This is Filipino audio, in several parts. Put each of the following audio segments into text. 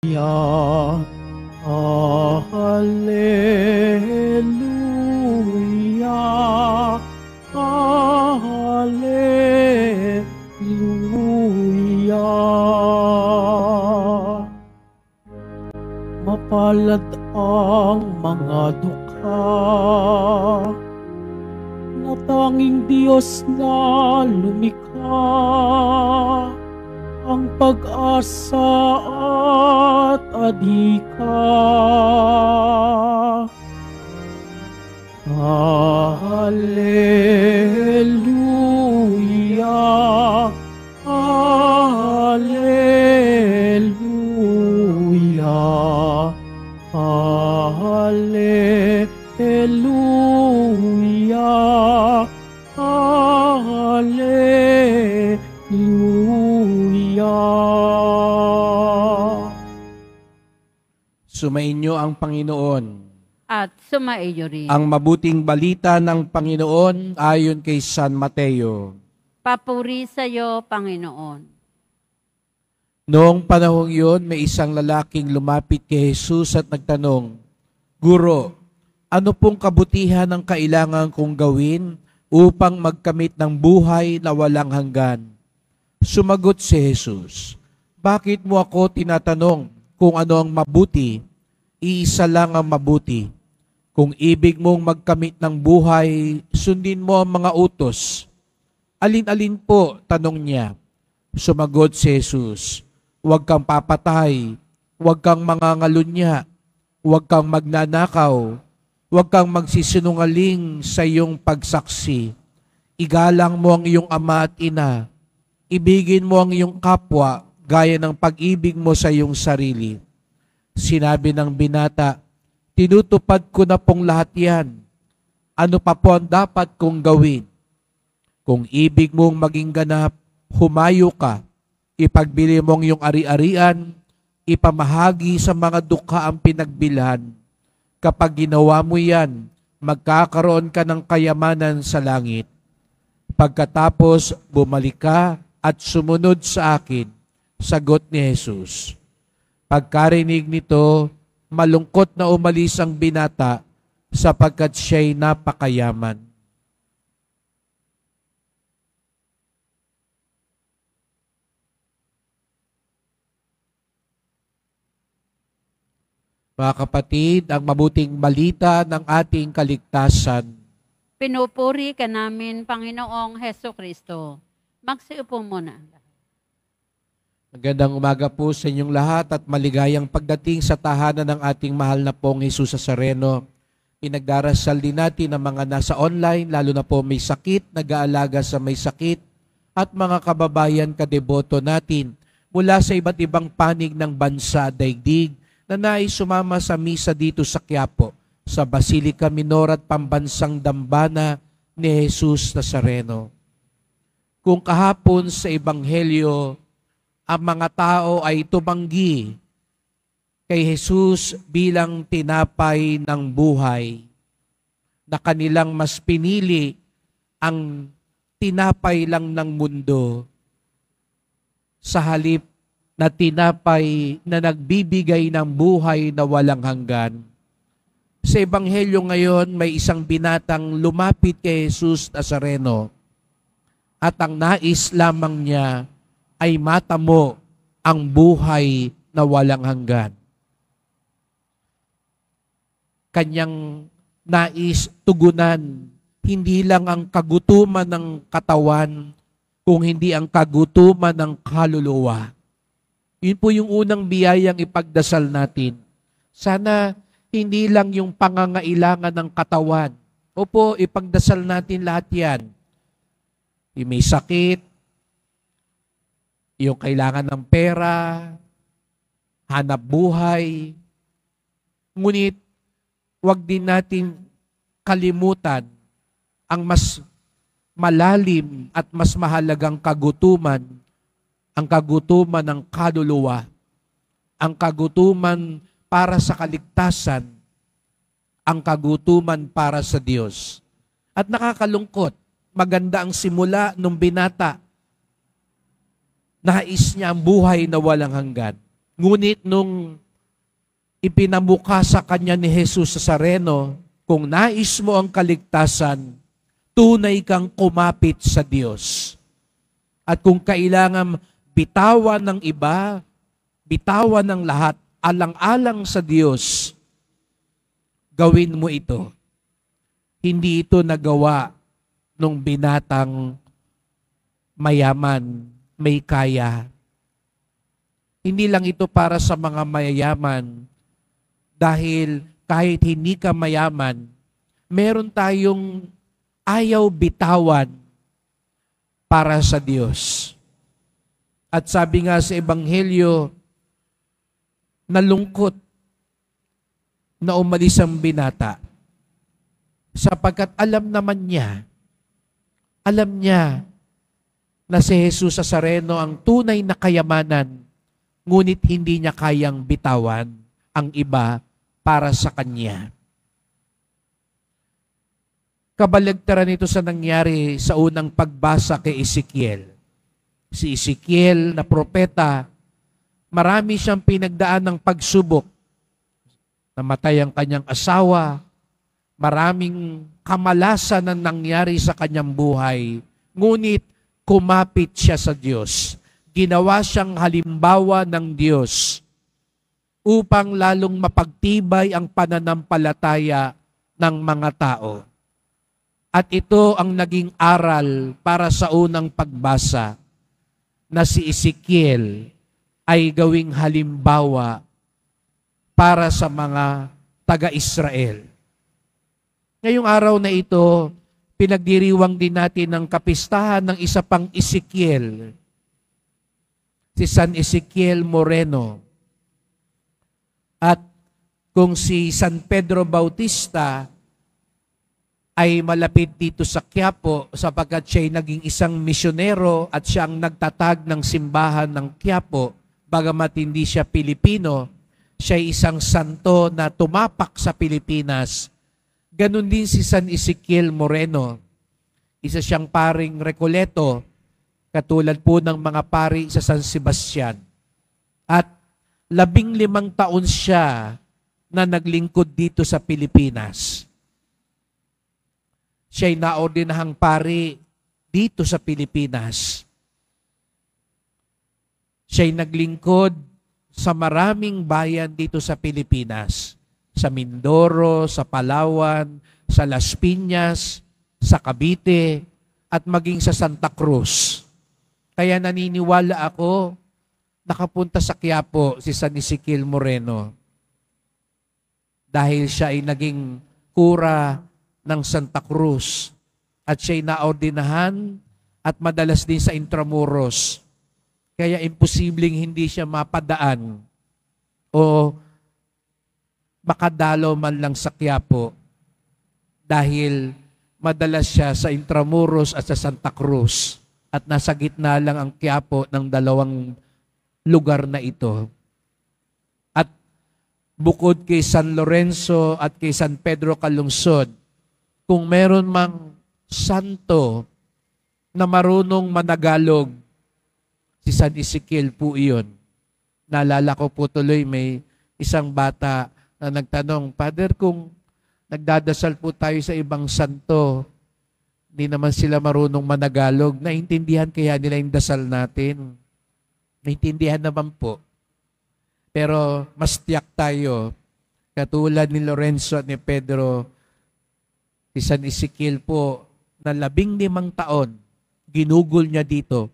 Hallelujah, Hallelujah. Mapalad ang mga dukha na tanging Diyos na lumikha, ang pag-asa at adhika. Hallelujah, Hallelujah, Hallelujah, Hallelujah. Sumainyo ang Panginoon. At sumaiyo rin. Ang mabuting balita ng Panginoon ayon kay San Mateo. Papuri sa iyo, Panginoon. Noong panahong yun, may isang lalaking lumapit kay Jesus at nagtanong, Guro, ano pong kabutihan ang kailangan kong gawin upang magkamit ng buhay na walang hanggan? Sumagot si Jesus, bakit mo ako tinatanong kung ano ang mabuti? Iisa lang ang mabuti. Kung ibig mong magkamit ng buhay, sundin mo ang mga utos. Alin-alin po? Tanong niya. Sumagot si Jesus, huwag kang papatay, huwag kang mangangalunya, huwag kang magnanakaw, huwag kang magsisinungaling sa iyong pagsaksi. Igalang mo ang iyong ama at ina. Ibigin mo ang iyong kapwa gaya ng pag-ibig mo sa iyong sarili. Sinabi ng binata, tinutupad ko na pong lahat yan. Ano pa po ang dapat kong gawin? Kung ibig mong maging ganap, humayo ka. Ipagbili mong iyong ari-arian, ipamahagi sa mga dukha ang pinagbilhan. Kapag ginawa mo yan, magkakaroon ka ng kayamanan sa langit. Pagkatapos, bumalik ka at sumunod sa akin. Sagot ni Jesus. Pagkarinig nito, malungkot na umalis ang binata sapagkat siya'y napakayaman. Mga kapatid, ang mabuting balita ng ating kaligtasan. Pinupuri ka namin, Panginoong Heso Kristo. Magsiupo muna. Magandang umaga po sa inyong lahat at maligayang pagdating sa tahanan ng ating mahal na pong Jesus Nazareno. Pinagdarasal din natin ang mga nasa online, lalo na po may sakit, nag-aalaga sa may sakit, at mga kababayan kadeboto natin mula sa iba't ibang panig ng bansa at daigdig na nais sumama sa misa dito sa Quiapo, sa Basilica Minor at Pambansang Dambana ni Jesus Nazareno. Kung kahapon sa Ebanghelyo, ang mga tao ay tumanggi kay Jesus bilang tinapay ng buhay, na kanilang mas pinili ang tinapay lang ng mundo sa halip na tinapay na nagbibigay ng buhay na walang hanggan. Sa Ebanghelyo ngayon, may isang binatang lumapit kay Jesus Nazareno at ang nais lamang niya ay matamo ang buhay na walang hanggan. Kanyang nais tugunan hindi lang ang kagutuman ng katawan, kung hindi ang kagutuman ng kaluluwa. Yun po yung unang biyayang ipagdasal natin. Sana hindi lang yung pangangailangan ng katawan. Opo, ipagdasal natin lahat yan. Yung may sakit, yung kailangan ng pera, hanap buhay. Ngunit, huwag din natin kalimutan ang mas malalim at mas mahalagang kagutuman, ang kagutuman ng kaluluwa, ang kagutuman para sa kaligtasan, ang kagutuman para sa Diyos. At nakakalungkot, maganda ang simula nung binata. Nais niya ang buhay na walang hanggan. Ngunit nung ipinamukha sa kanya ni Jesus sa Nazareno, kung nais mo ang kaligtasan, tunay kang kumapit sa Diyos. At kung kailangan bitawan ng iba, bitawan ng lahat, alang-alang sa Diyos, gawin mo ito. Hindi ito nagawa nung binatang mayaman, may kaya. Hindi lang ito para sa mga mayayaman, dahil kahit hindi ka mayaman, meron tayong ayaw bitawan para sa Diyos. At sabi nga sa Ebanghelyo, nalungkot na umalis ang binata, sapagkat alam niya na si Jesus Nazareno ang tunay na kayamanan, ngunit hindi niya kayang bitawan ang iba para sa kanya. Kabaligtaran ito sa nangyari sa unang pagbasa kay Ezekiel. Si Ezekiel na propeta, marami siyang pinagdaan ng pagsubok. Namatay ang kanyang asawa, maraming kamalasan ang nangyari sa kanyang buhay. Ngunit kumapit siya sa Diyos. Ginawa siyang halimbawa ng Diyos upang lalong mapagtibay ang pananampalataya ng mga tao. At ito ang naging aral para sa unang pagbasa, na si Ezekiel ay gawing halimbawa para sa mga taga-Israel. Ngayong araw na ito, pinagdiriwang din natin ang kapistahan ng isa pang Ezekiel, si San Ezekiel Moreno. At kung si San Pedro Bautista ay malapit dito sa Quiapo sapagkat siya ay naging isang misyonero at siya ang nagtatag ng simbahan ng Quiapo, bagamat hindi siya Pilipino, siya ay isang santo na tumapak sa Pilipinas. Ganon din si San Ezekiel Moreno. Isa siyang paring Recoleto, katulad po ng mga pari sa San Sebastian. At 15 taon siya na naglingkod dito sa Pilipinas. Siya'y naordinahang pari dito sa Pilipinas. Siya'y naglingkod sa maraming bayan dito sa Pilipinas. Sa Mindoro, sa Palawan, sa Las Piñas, sa Cavite, at maging sa Santa Cruz. Kaya naniniwala ako, nakapunta sa Quiapo si San Ezekiel Moreno. Dahil siya ay naging kura ng Santa Cruz at siya'y naordinahan at madalas din sa Intramuros. Kaya imposibleng hindi siya mapadaan o makadalo man lang sa Quiapo dahil madalas siya sa Intramuros at sa Santa Cruz at nasa gitna lang ang Quiapo ng dalawang lugar na ito. At bukod kay San Lorenzo at kay San Pedro Calungsod, kung meron mang santo na marunong managalog, si San Ezekiel po iyon. Naalala ko po tuloy, may isang bata na nagtanong, Father, kung nagdadasal po tayo sa ibang santo, hindi naman sila marunong managalog, naintindihan kaya nila yung dasal natin? Naintindihan naman po. Pero mas tiyak tayo, katulad ni Lorenzo at ni Pedro, si San Ezekiel po, na 15 taon, ginugol niya dito,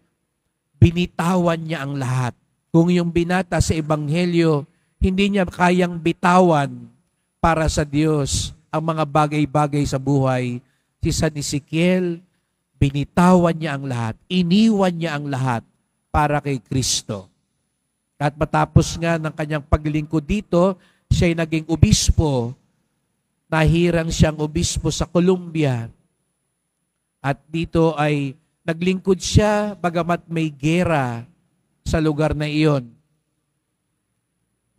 binitawan niya ang lahat. Kung yung binata sa Ebanghelyo, hindi niya kayang bitawan para sa Diyos ang mga bagay-bagay sa buhay, si San Ezekiel, binitawan niya ang lahat, iniwan niya ang lahat para kay Kristo. At matapos nga ng kanyang paglingkod dito, siya'y naging obispo. Nahirang siyang obispo sa Colombia. At dito ay naglingkod siya bagamat may gera sa lugar na iyon.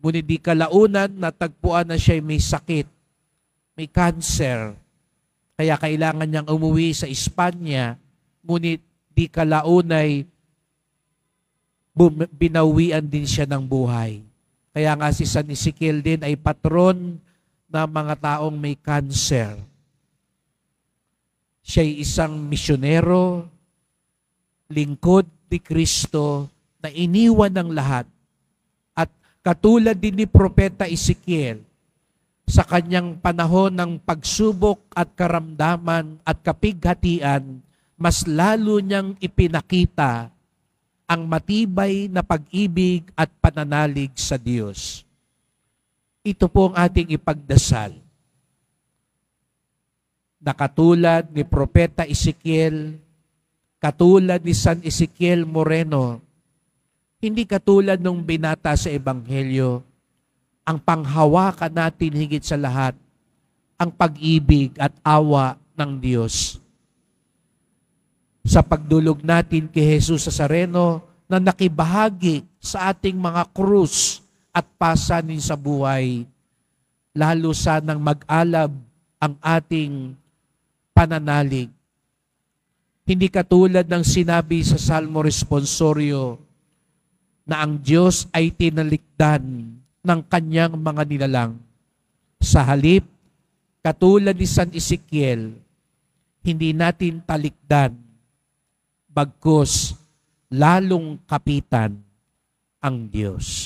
Ngunit di kalaunan, natagpuan na siya may sakit, may cancer. Kaya kailangan niyang umuwi sa Espanya. Ngunit di kalaunay, binawian din siya ng buhay. Kaya nga si San Ezekiel din ay patron ng mga taong may cancer. Siya'y isang misyonero, lingkod ni Kristo na iniwan ng lahat. At katulad din ni Propeta Ezekiel, sa kanyang panahon ng pagsubok at karamdaman at kapighatian, mas lalo niyang ipinakita ang matibay na pag-ibig at pananalig sa Diyos. Ito po ang ating ipagdasal. Na katulad ni Propeta Ezekiel, katulad ni San Ezekiel Moreno, hindi katulad nung binata sa Ebanghelyo, ang panghawakan natin higit sa lahat, ang pag-ibig at awa ng Diyos. Sa pagdulog natin kay Jesus Nazareno na nakibahagi sa ating mga krus at pasanin sa buhay, lalo sanang mag-alab ang ating pananalig. Hindi katulad ng sinabi sa Salmo Responsorio na ang Diyos ay tinalikdan ng kanyang mga nilalang. Sa halip, katulad ni San Ezekiel, hindi natin talikdan, bagkus lalong kapitan ang Diyos.